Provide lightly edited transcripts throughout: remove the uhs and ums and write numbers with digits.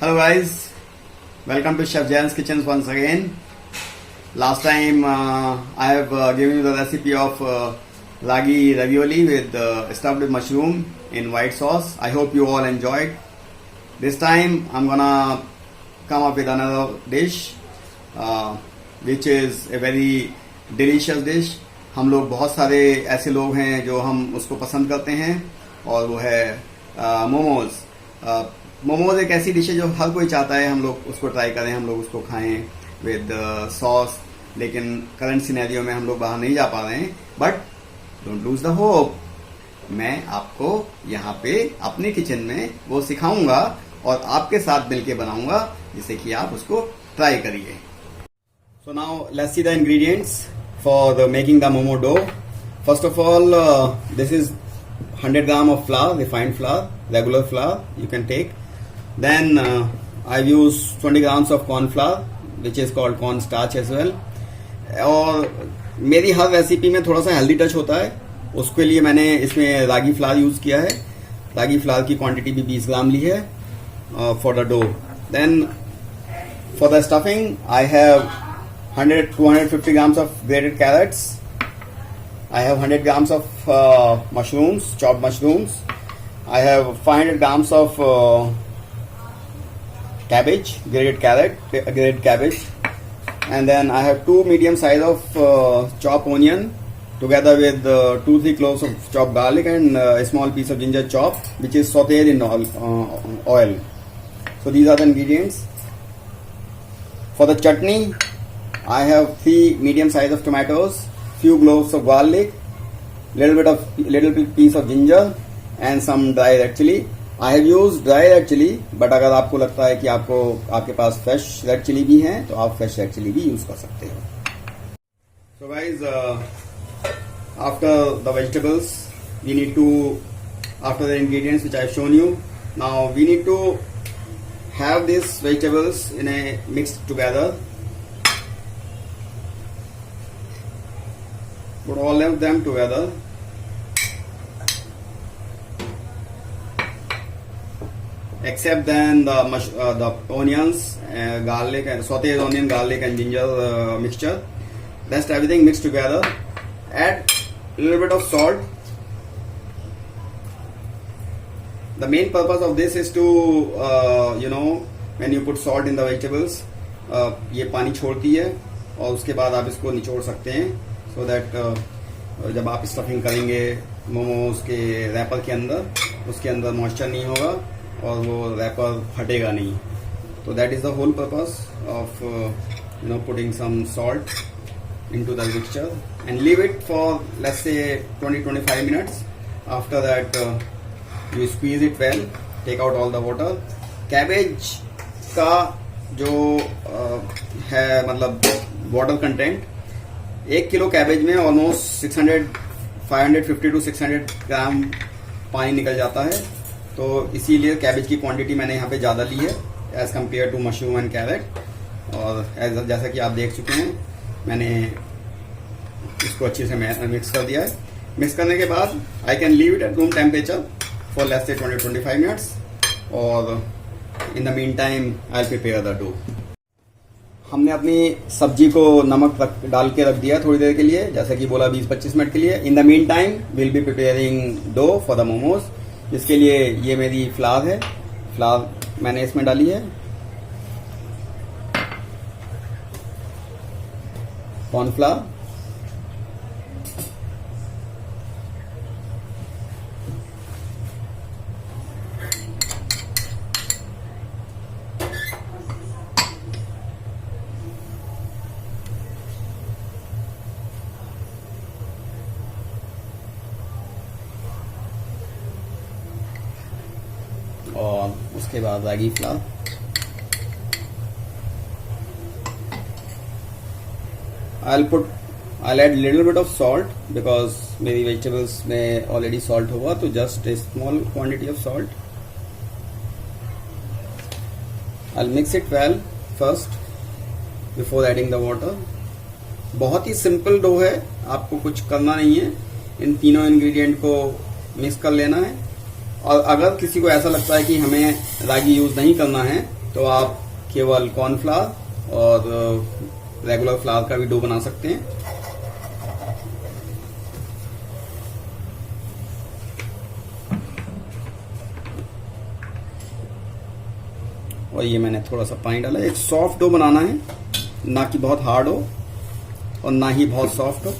Hello guys, welcome to Chef Jayan's Kitchen once again. Last time I have given you the recipe of ragi ravioli with stuffed with mushroom in white sauce. I hope you all enjoyed. This time I'm gonna come up with another dish which is a very delicious dish. हम लोग बहुत सारे ऐसे लोग हैं जो हम उसको पसंद करते हैं और वो है मोमोज. मोमोज एक ऐसी डिश है जो हर कोई चाहता है हम लोग उसको ट्राई करें, हम लोग उसको खाएं विद सॉस. लेकिन करंट सिनेरियो में हम लोग बाहर नहीं जा पा रहे हैं. But don't lose the hope, मैं आपको यहाँ पे अपने किचन में वो सिखाऊंगा और आपके साथ मिलके बनाऊंगा जिससे कि आप उसको ट्राई करिए. So now let's see the ingredients for the making the momo dough. First of all, this is 100 gram of flour, refined flour, regular flour you can take. Then I've used 20 grams of corn flour, which is called corn starch as well. और मेरी हर recipe में थोड़ा सा healthy touch होता है, उसके लिए मैंने इसमें रागी फ्लावर यूज किया है. रागी फ्लावर की क्वांटिटी भी 20 ग्राम ली है for the dough. Then for the stuffing I have 250 grams of grated carrots. I have 100 grams of mushrooms, chopped mushrooms. I have 500 grams of cabbage, grated cabbage. And then I have 2 medium size of chopped onion together with 2-3 cloves of chopped garlic and a small piece of ginger chopped, which is sauteed in oil. So these are the ingredients. For the chutney, I have 3 medium size of tomatoes, few cloves of garlic, little bit piece of ginger and some dry red chili. I have used dry red chili, but अगर आपको लगता है कि आपके पास fresh red chili भी है तो आप fresh red chili भी use कर सकते हो. So guys, after the vegetables, we need to, after the ingredients which I have shown you, now we need to have these vegetables in a mixed together. Put all of them together. Except then the onions, garlic and sauteed onion, garlic and ginger mixture. Rest everything mixed together. Add a little bit of salt. The main purpose of this is to when you put salt in the vegetables, ये पानी छोड़ती है और उसके बाद आप इसको निचोड़ सकते हैं. सो दैट जब आप स्टफिंग करेंगे मोमोज के रैपर के अंदर, उसके अंदर मॉइस्चर नहीं होगा और वो रैपर फटेगा नहीं. तो that is the whole purpose of putting some salt into the mixture and leave it for let's say 20-25 minutes. After that you squeeze it well, take out all the water. Cabbage का जो है मतलब water content, 1 kilo cabbage में almost 550 to 600 gram पानी निकल जाता है. तो इसीलिए कैबेज की क्वांटिटी मैंने यहाँ पे ज़्यादा ली है as compare to mushroom and carrot. और जैसा कि आप देख चुके हैं, मैंने इसको अच्छे से मिक्स कर दिया है. मिक्स करने के बाद I can leave it at room temperature for let's say 20-25 minutes. और in the mean time I prepare the dough. हमने अपनी सब्जी को नमक डाल के रख दिया थोड़ी देर के लिए, जैसे कि बोला 20-25 मिनट के लिए. In the mean time will be preparing dough for the momos. जिसके लिए ये मेरी फ्लावर है, फ्लावर मैंने इसमें डाली है. कॉर्नफ्लावर, और उसके बाद रागी flower. I'll add little bit of salt because मेरी vegetables में already salt होगा, तो just a small quantity of salt. I'll mix it well first before adding the water. बहुत ही सिंपल डो है, आपको कुछ करना नहीं है. इन तीनों इंग्रेडिएंट को मिक्स कर लेना है. और अगर किसी को ऐसा लगता है कि हमें रागी यूज नहीं करना है तो आप केवल कॉर्नफ्लावर और रेगुलर फ्लावर का भी डो बना सकते हैं। और ये मैंने थोड़ा सा पानी डाला। एक सॉफ्ट डो बनाना है, ना कि बहुत हार्ड हो और ना ही बहुत सॉफ्ट हो।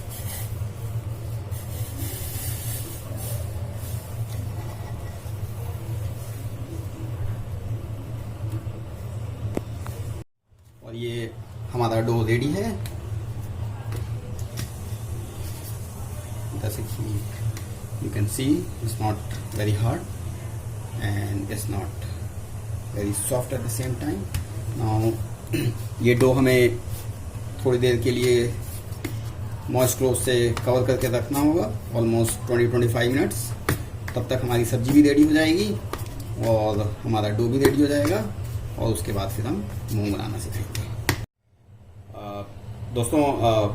और ये हमारा डो रेडी है। जैसे कि you can see it's not very hard and it's not very soft at the same time. Now ये डो हमें थोड़ी देर के लिए मॉइस्ट क्लोथ से कवर करके रखना होगा, ऑलमोस्ट 20-25 मिनट्स। तब तक हमारी सब्जी भी रेडी हो जाएगी और हमारा डो भी रेडी हो जाएगा और उसके बाद फिर हम मोमो बनाना सीखेंगे। दोस्तों,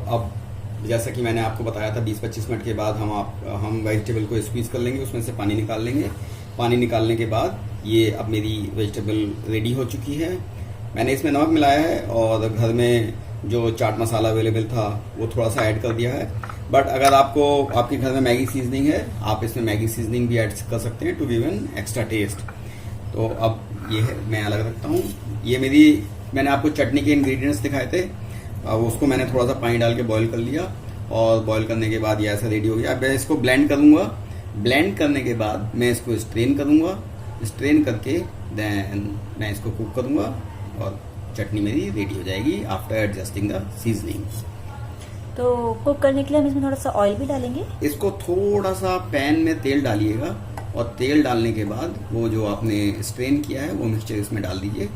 अब जैसा कि मैंने आपको बताया था 20-25 मिनट के बाद हम वेजिटेबल को स्क्वीज़ कर लेंगे, उसमें से पानी निकाल लेंगे। पानी निकालने के बाद ये अब मेरी वेजिटेबल रेडी हो चुकी है। मैंने इसमें नमक मिलाया है और घर में जो चाट मसाला अवेलेबल था वो थोड़ा सा ऐड कर दिया है। बट अगर आपके घर में मैगी सीजनिंग है, आप इसमें मैगी सीजनिंग भी ऐड कर सकते हैं to give an extra taste. तो अब ये है, मैं अलग रखता हूँ। ये मैंने आपको चटनी के इंग्रेडिएंट्स दिखाए थे, अब उसको मैंने थोड़ा सा पानी डाल के बॉईल कर लिया और बॉईल करने के बाद ये ऐसा रेडी हो गया। अब मैं इसको ब्लेंड करूंगा। ब्लेंड करने के बाद मैं इसको स्ट्रेन करूंगा। स्ट्रेन करके देन मैं इसको कुक करूंगा और चटनी मेरी रेडी हो जाएगी आफ्टर एडजस्टिंग द सीजनिंग। तो कुक करने के लिए हम इसमें थोड़ा सा ऑयल भी डालेंगे। इसको थोड़ा सा पैन में तेल डालिएगा और तेल डालने के बाद वो जो आपने स्ट्रेन किया है वो मिक्सचर इसमें डाल दीजिए।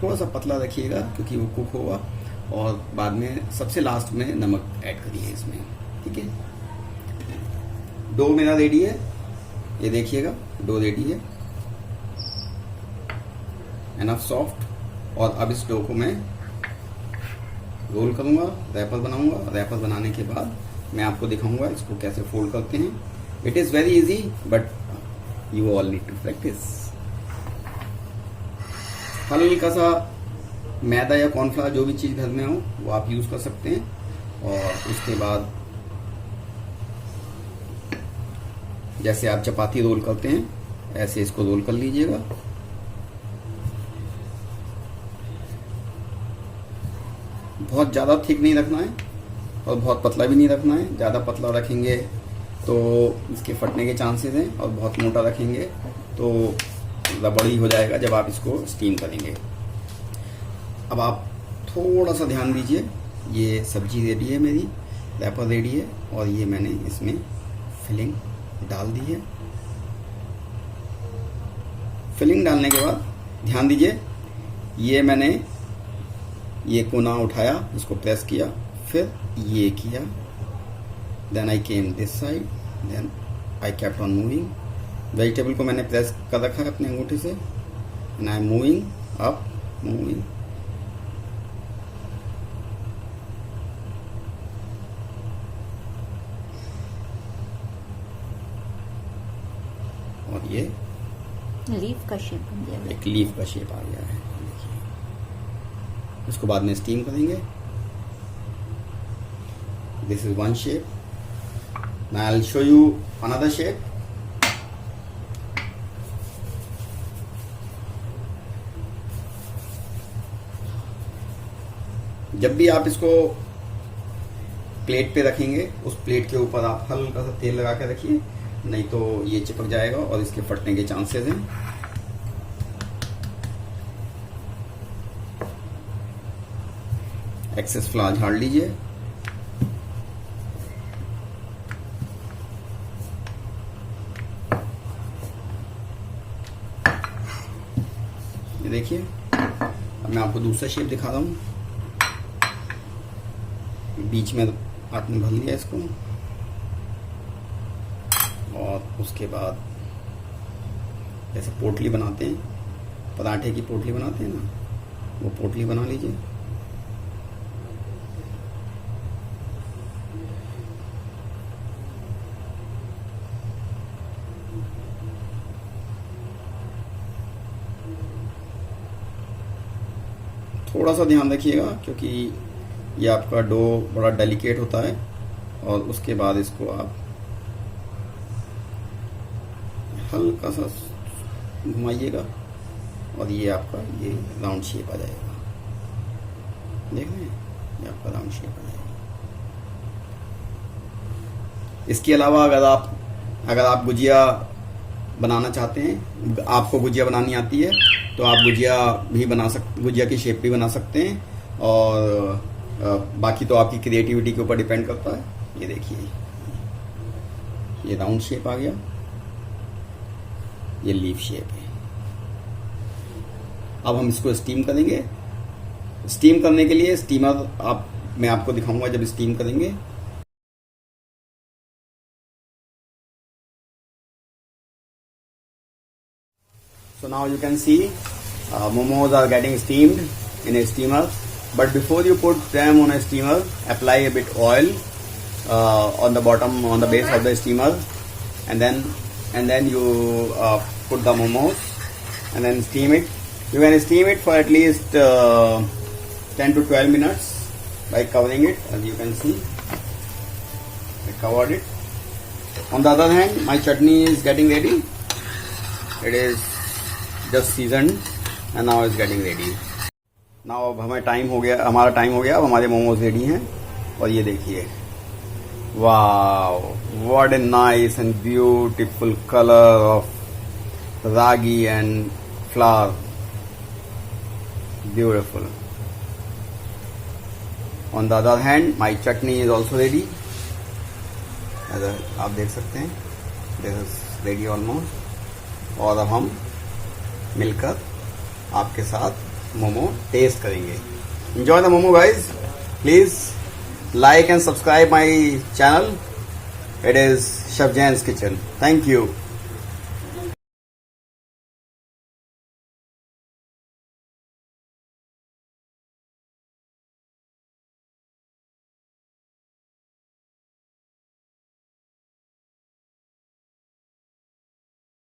थोड़ा सा पतला रखिएगा क्योंकि वो कुक होगा, और बाद में सबसे लास्ट में नमक ऐड करिए इसमें। ठीक है, डो मेरा रेडी है, ये देखिएगा डो रेडी है, एनफ सॉफ्ट। और अब इस डो को मैं रोल करूंगा, रैपर बनाऊंगा। रैपर बनाने के बाद मैं आपको दिखाऊंगा इसको कैसे फोल्ड करते हैं। It is very easy but you all need to practice. हल्का सा मैदा या कॉर्नफ्लावर जो भी चीज घर में हो वो आप यूज कर सकते हैं। और उसके बाद जैसे आप चपाती रोल करते हैं ऐसे इसको रोल कर लीजिएगा। बहुत ज्यादा थिक नहीं रखना है और बहुत पतला भी नहीं रखना है। ज्यादा पतला रखेंगे तो इसके फटने के चांसेस हैं, और बहुत मोटा रखेंगे तो रबड़ी हो जाएगा जब आप इसको स्टीम करेंगे। अब आप थोड़ा सा ध्यान दीजिए, ये सब्जी रेडी है मेरी, रैपर रेडी है, और ये मैंने इसमें फिलिंग डाल दी है। फिलिंग डालने के बाद ध्यान दीजिए, ये मैंने ये कोना उठाया, इसको प्रेस किया, फिर ये किया, then I came this side, then I kept on moving. Vegetable को मैंने प्रेस कर रखा है अपने अंगूठे से, and I am moving up, moving. और ये लीफ का शेप बन गया, एक लीफ का शेप आ गया है। इसको बाद में स्टीम करेंगे। This is one shape. Now I will show you another shape. जब भी आप इसको प्लेट पे रखेंगे, उस प्लेट के ऊपर आप हल्का सा तेल लगा के रखिए, नहीं तो ये चिपक जाएगा और इसके फटने के चांसेस हैं। एक्सेस फ्लावर झाड़ लीजिए। ये देखिए, अब मैं आपको दूसरा शेप दिखा रहा हूं। बीच में आपने भर लिया इसको, और उसके बाद जैसे पोटली बनाते हैं, पराठे की पोटली बनाते हैं ना, वो पोटली बना लीजिए। थोड़ा सा ध्यान रखिएगा क्योंकि ये आपका डो बड़ा डेलिकेट होता है, और उसके बाद इसको आप हल्का सा घुमाइएगा और ये आपका ये राउंड शेप आ जाएगा। देख रहे हैं, ये आपका राउंड शेप आ जाएगा। इसके अलावा अगर आप गुजिया बनाना चाहते हैं, आपको गुजिया बनानी आती है, तो आप गुजिया की शेप भी बना सकते हैं, और बाकी तो आपकी क्रिएटिविटी के ऊपर डिपेंड करता है। ये देखिए, ये राउंड शेप आ गया, ये लीफ शेप है। अब हम इसको स्टीम करेंगे। स्टीम करने के लिए मैं आपको दिखाऊंगा जब स्टीम करेंगे। So now you can see momos are getting steamed in a steamer. But before you put them on a steamer, apply a bit oil on the base of the steamer, and then you put the momos and then steam it. You can steam it for at least 10 to 12 minutes by covering it, as you can see. I covered it. On the other hand, my chutney is getting ready. It is just seasoned and now it's getting ready. Now अब हमारा time हो गया, अब हमारे momos ready हैं। और ये देखिए, wow, what a nice and beautiful colour of ragi and flower, beautiful. On the other hand my chutney is also ready, आप देख सकते हैं, दिस इज रेडी ऑलमोस्ट। और अब हम मिलकर आपके साथ मोमो टेस्ट करेंगे। Enjoy the momo, guys. Please like and subscribe my channel. It is Chef Jain's Kitchen. Thank you.